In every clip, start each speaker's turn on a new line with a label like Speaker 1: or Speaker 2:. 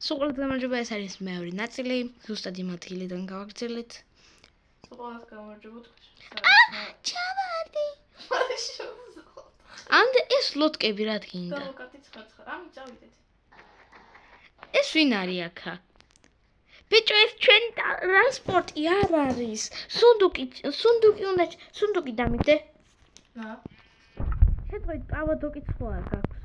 Speaker 1: სულ გამარჯობა, ეს არის მეორე ნაწილი, ზუსტად იმ ადგილიდან გავაგრძელეთ.
Speaker 2: სულ გამარჯობა თქვენ.
Speaker 1: ჩავარდი. ამდე ეს ლოტკები რა გინდა?
Speaker 2: დავუკატეთ 9. ამით წავიდეთ.
Speaker 1: ეს ვინ არის აქა? ბიჭო, ეს ჩვენი ტრანსპორტი არ არის. სუნდუკი დამიდე.
Speaker 2: რა?
Speaker 1: შეტყვით პავადოკიც ხო არ გაქვს?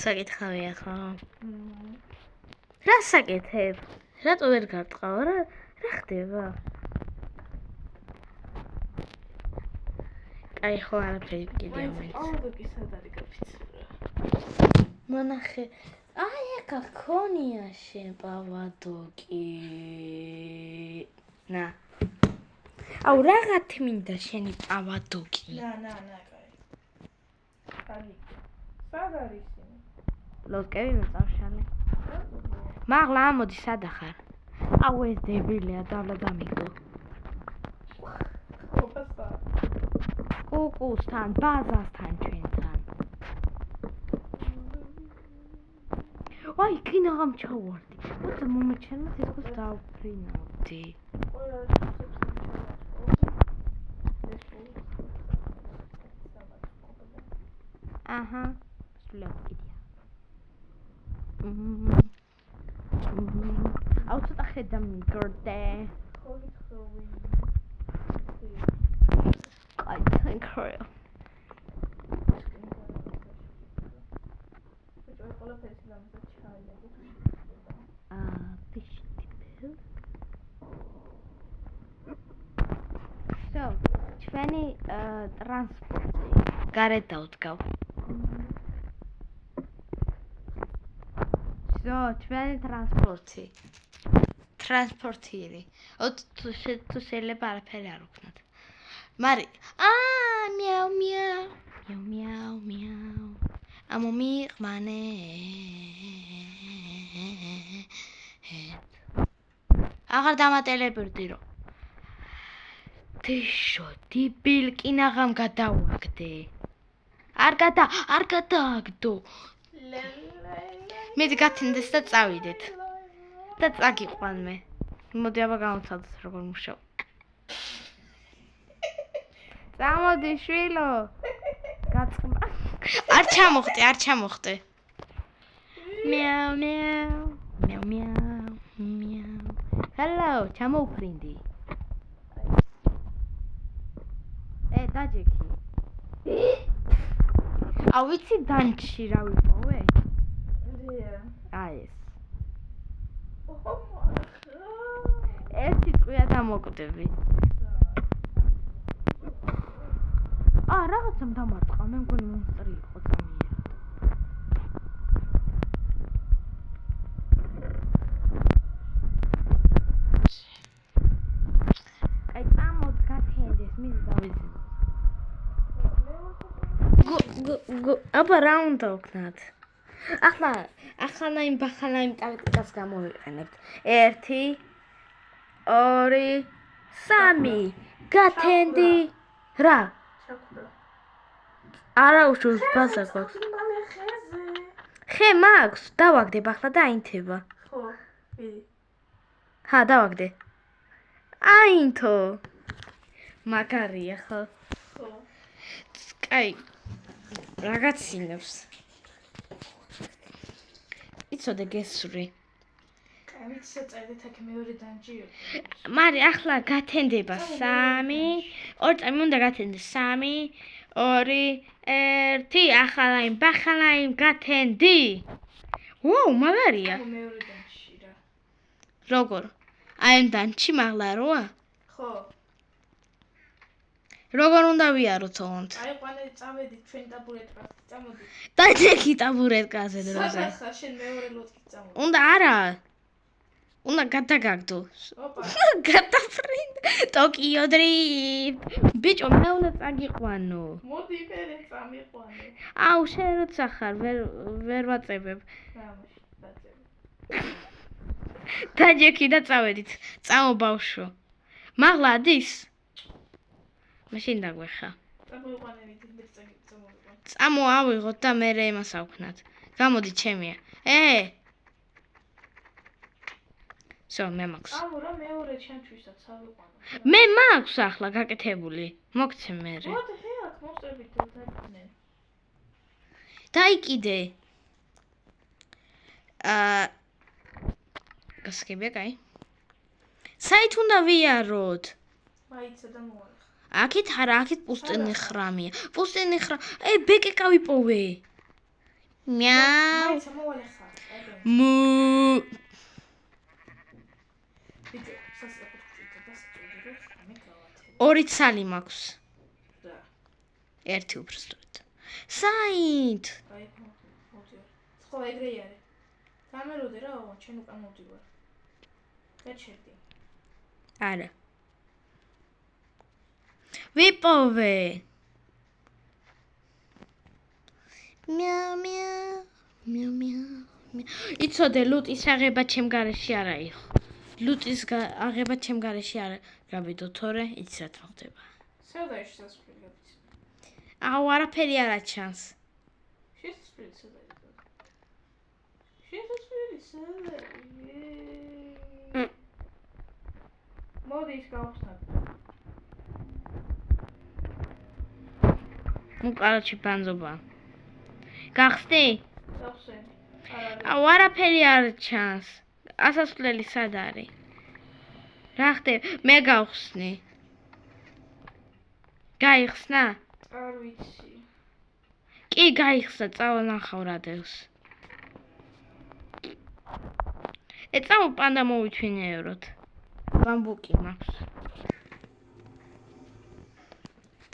Speaker 1: საკითხავია ხო? რა საკეთებ? რატო ვერ გარტყავ? რა ხდება? აი ხო არაფერი კიდე ამით.
Speaker 2: პავადოკი სად არის გაფიცრა?
Speaker 1: მონახე. აი ეხა ქონია შენ პავადოკი. ნა. აუ რაღაც მინდა შენი პავადოკი.
Speaker 2: ნა, კაი. კაი. სად არის ისინი?
Speaker 1: ლოკები მეწავშალე. მაღლა ამოდი სად ახარ? აუ ეს დებილია დავლა დამიგო.
Speaker 2: ოპასა.
Speaker 1: კუკუსთან, ბაზასთან ჩვენთან. აი, კინაღამ ჩავარდი. მოდი მომეჩერმა თითქოს დავფრინავდი. აჰა, სულად კიდია. აუ ცოტა ხედა მიგორდე.
Speaker 2: ხოლმე
Speaker 1: კაი, თანქრეო.
Speaker 2: ყველაფერს ლამაზად ჩაილებო.
Speaker 1: ფიშტიპელ. ჩვენი ტრანსპორტი გარეთ დავდგავ. ჩვენი ტრანსპორტირი. თუ შეიძლება არაფერი არ ვქნათ. მარი, მიაუ. ამომიყვანე. აღარ დამატელებდი რომ. თიშო, დილკინაღამ გადავაგდე. არ გადააგდო. მედი გათინდეს და წავიდეთ. და წაგიყვან მე. მოდი აბა გამოცადოთ როგორ მუშაობ. წამოდი შვილო. გაწყდა. არ ჩამოხტე. მიაუ. ჰელო, ჩამოუფრინდი. დაჯექი. აუ ვიცი დანჩი რა ვიპოვე? აი ეს. ეს სიტყვია დამოკვდები. რაღაცამ დამარტყა, მე მგონი მონსტრი იყო წამიერად. აი წამოდ გათენდეს, მის დავიზინო. აბა რა უნდა ვქნათ? ახლა იმ ტაქტიკას გამოვიყენებთ. 1 2 3 გათენდი. რა? არა უშავს ბაზა გვაქვს. ხე მაქვს, დავაგდებ ახლა და აინთება.
Speaker 2: ხო, ვიდი.
Speaker 1: დავაგდე. აინთო. მაგარია ხო?
Speaker 2: ხო.
Speaker 1: კაი. რაღაცინებს. იცოდე გესური.
Speaker 2: კაი, ვიცი წერდით აქ მეორე დანჯი.
Speaker 1: მარი ახლა გათენდება 3. 2 წამი უნდა გათენდეს 3 2 1 ახალაიმ გათენდი. ვაუ, მაგარია.
Speaker 2: მეორე დანჯი რა.
Speaker 1: როგორ? აი ამ დანჯი მაღლა როა?
Speaker 2: ხო.
Speaker 1: როგორ უნდა ვიაროთ ოღონდ?
Speaker 2: აი ყვანე წავედით ჩვენ ტაბურეტკაზე, წამოდი.
Speaker 1: დაიჭექი ტაბურეტკაზე დროზე.
Speaker 2: სადახა შენ მეორე ლოტკით წამოდი.
Speaker 1: უნდა არა. უნდა გადაგაგდო.
Speaker 2: ოპა.
Speaker 1: გადაფრინდა. ტოკიო დრიფტ. ბიჭო, მე უნდა წაგიყვანო.
Speaker 2: მოდი მერე წამიყვანე.
Speaker 1: აუ, შენ როცა ხარ, ვერ ვაწებებ.
Speaker 2: რამოში, დაწევი.
Speaker 1: დაიჭექი და წავედით. წამო ბავშვო. მაღლა ადის? მაშინ დაგვეხა.
Speaker 2: წამოიყვანე ვიდრე წამოიყვანე.
Speaker 1: წამო ავიღოთ და მერე ემას ავქნათ. გამოდი ჩემია. სო, მე მაქვს.
Speaker 2: აუ რა მეორე ჩემთვისაც ავიყვანო.
Speaker 1: მე მაქვს ახლა გაკეთებული. მოგცემ მერე.
Speaker 2: What the hell? მოსწრებით დაიყვნენ.
Speaker 1: დაიკიდე. გასაგებია, კაი. საით უნდა ვიაროთ?
Speaker 2: მაიცა და მოვალე.
Speaker 1: აქეთ არა, აქეთ პუსტენი ხრამია. პუსტენი ბეკე გავიპოვე. მიაუ.
Speaker 2: მაიცა მოვალე ხარ.
Speaker 1: მუ.
Speaker 2: ბიჭო, სასწრაფოდ დასწრები რომ ხამე გავათე.
Speaker 1: ორი ცალი მაქვს.
Speaker 2: და.
Speaker 1: ერთი უბრალოდ. საით?
Speaker 2: აი, მოდი. ხო, ეგრე არის. გამეროდე რა, ჩვენ უკან მოვდივარ. გაჩერდი.
Speaker 1: არა. ვიპოვე. მიაუ. იცოდე, ლუტის აღება ჩემ გარეში არა იყო. ლუტის აღება ჩემ გარეში არა გავიდო, თორე იცი რა ხდება.
Speaker 2: სევდაში სასწრაფოდ გაბიც.
Speaker 1: აუ, არაფერი არა ჩანს.
Speaker 2: შესწრაფოდ სევდაში. შესწრაფოდ სევდაში. მოდი ის გავხსნათ.
Speaker 1: ნუ კარაჩი ბანძობა. გახსნი?
Speaker 2: გავხსენ.
Speaker 1: აუ, არაფერი არ ჩანს. ასასვლელი სად არის? რა ხდება? მე გავხსნი. გაიხსნა?
Speaker 2: არ ვიცი.
Speaker 1: კი, გაიხსნა, წავა ნახავ რა დევს. წამო პანდა მოვიჩვენეეროთ. ბამბუკი მაქვს.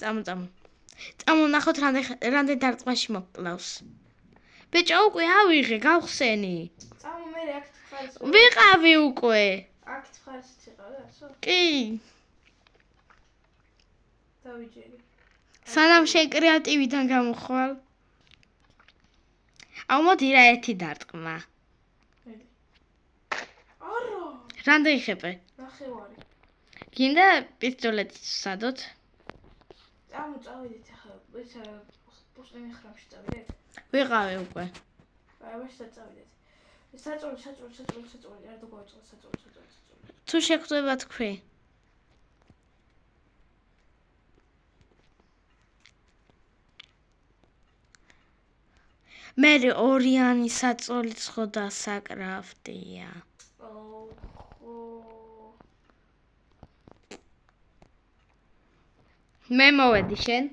Speaker 1: წამო. წამო ნახოთ რამდენ დარტყმაში მოკლავს. ბიჭო, უკვე ავიღე, გავხსენი.
Speaker 2: წამო მე აქ ხარ.
Speaker 1: ვიყავი უკვე.
Speaker 2: აქ ხარ ციყა რა, სო?
Speaker 1: კი.
Speaker 2: დავიჯერი.
Speaker 1: სანამ შენ კრეატივიდან გამოხვალ. აუ, მოდი რა ერთი დარტყმა.
Speaker 2: მედი. არა.
Speaker 1: რამდენ იხებე?
Speaker 2: ნახევარი.
Speaker 1: გინდა პისტოლეტი სადოთ?
Speaker 2: წამო წავედით ახლა. ეს პუსტენი ხრამში წავიდეთ.
Speaker 1: ვიყავი უკვე.
Speaker 2: აი, ვაშა წავიდეთ. საწოლი, არ დაგავიწყო საწოლი.
Speaker 1: თუ შეხვდება თქვი. მე ორიანი საწოლიც ხო დასაკრაფტია. მე მოვედი შენ?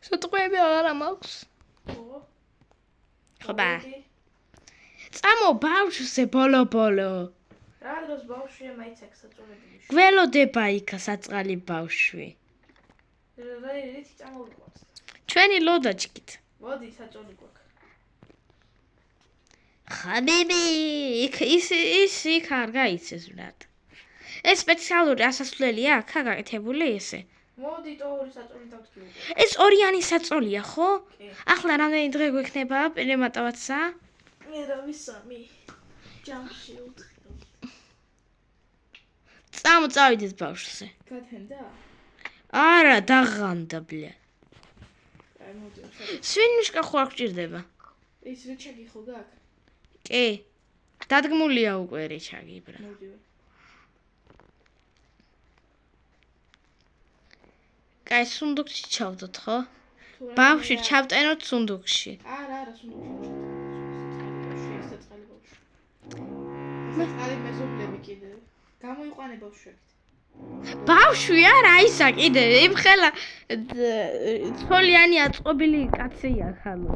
Speaker 1: სიტყვები აღარ მაქვს. ხობა. წამო ბავშვზე ბოლო.
Speaker 2: რა დროს ბავშვია მაიცაკ საწოლები.
Speaker 1: გველოდება იქა საწყალი ბავშვი.
Speaker 2: რა რითი წამოვიყვანს?
Speaker 1: ჩვენი ლოდაჩკით.
Speaker 2: მოდი საწოლი გვაქვს.
Speaker 1: ხაბიბი, ის იქ არ გაიცეს ვლად. ეს სპეციალური ასასვლელია აქა გაკეთებული ესე.
Speaker 2: მოდი თორი საწოლი დავთქვი უკვე.
Speaker 1: ეს ორიანი საწოლია, ხო?
Speaker 2: კი.
Speaker 1: ახლა რამდენი დღე გვექნება პერემატავაცა?
Speaker 2: მე რა ვისამი. ჯამში უთხილ.
Speaker 1: წავიდეთ ბავშვზე.
Speaker 2: გათენდა?
Speaker 1: არა, დაღამდა ბლე.
Speaker 2: აი მოდი.
Speaker 1: სვინუშკა ხო არ გჭირდება?
Speaker 2: ის რიჩაგი ხო გაქვს?
Speaker 1: კი. დადგმულია უკვე რიჩაგი, ბრა.
Speaker 2: მოდი.
Speaker 1: კაი, სუნდუქში ჩავდოთ, ხო? ბავშვი ჩავტენოთ სუნდუქში.
Speaker 2: არა, სუნდუქში. საწყალი ბავშვი. საწყალი მეზობლები კიდე. გამოიყვანე ბავშვებით.
Speaker 1: ბავშვი არა ისა კიდე იმხელა ცოლიანი აწყობილი კაცია ხალო.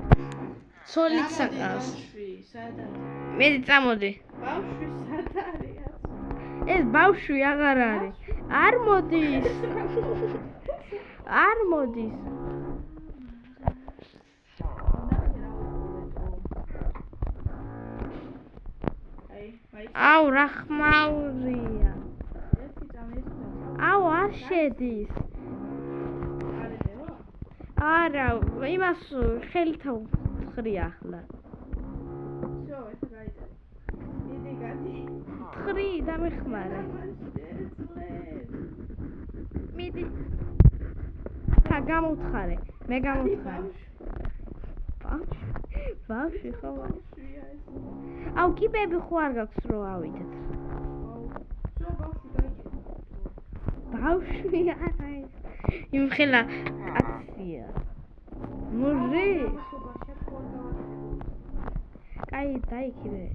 Speaker 1: ცოლიც საყავს.
Speaker 2: ბავშვი, სად არის?
Speaker 1: მედი წამოდი.
Speaker 2: ბავშვი სად არის?
Speaker 1: ეს ბავშვი აღარ არის. არ მოდის. არ მოდის. აუ რა ხმაურია. აუ არ შედის. არა, იმას ხელით ვთხრი ახლა. ვთხრი დამეხმარა. მიდი. ხა გამოვთხარე. მე გამოვთხარე. ბავშვი ხო? აუ კიბები ხო არ გაქვს რო ავიდეთ. ბავშვი არა ეს. იმხელა კაცია. მუჟი. კაი დაიქიდე.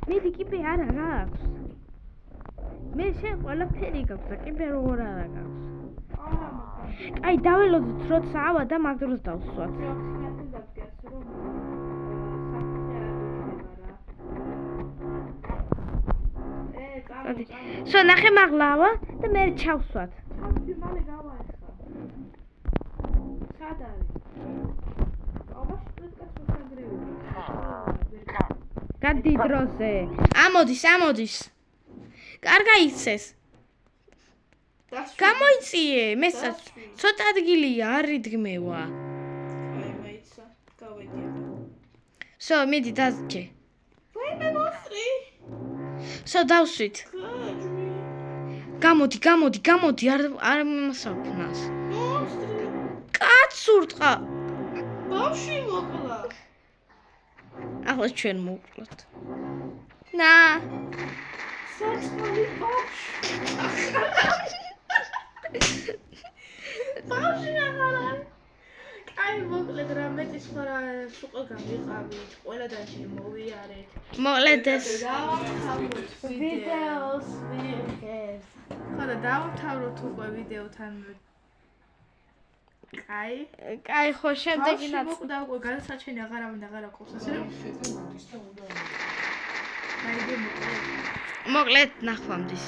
Speaker 1: მიდი კიბე არა გაქვს. მე შენ ყველაფერი გაქვს და კიბე როგორ არა გაქვს. კაი დაველოდოთ როცა ავა და მაგ დროს დავსვათ. სო ნახე მაღლავა და მე ჩავსვათ.
Speaker 2: ჩავსვი მალე გავა ახლა. სად არის? აბაში პლიტკაც მოსაგრევია.
Speaker 1: გადი დროზე. ამოდის. კარგა იცეს. გამოიწიე, მესაც ცოტა ადგილია, არ იდგმევა.
Speaker 2: აი მაიცა, გავედია.
Speaker 1: სო, მიდი დაზჭე.
Speaker 2: ვაიმე მოსწრი.
Speaker 1: სო, დავსვით. გამოდი, არ მომასაქმნას.
Speaker 2: მოსწრი.
Speaker 1: კაც ურტყა.
Speaker 2: ბავშვი მოკლა.
Speaker 1: ახლა ჩვენ მოვკლოთ. ნა.
Speaker 2: საწყალი ბავშვი. ბავშვი აღარა. კაი მოკლედ რა მეტის ხო რა სუყა გამიყავით. ყველა დაჩი მოვიარეთ.
Speaker 1: მოკლედეს.
Speaker 2: ვიდეოს ვიღეს. ხო და დავთავროთ უკვე ვიდეოთან. კაი
Speaker 1: ხო შემდეგი
Speaker 2: ნაც და უკვე გადასაჩენი აღარავინ აღარ აქვს ასე რომ
Speaker 1: მოკლედ ნახვამდის.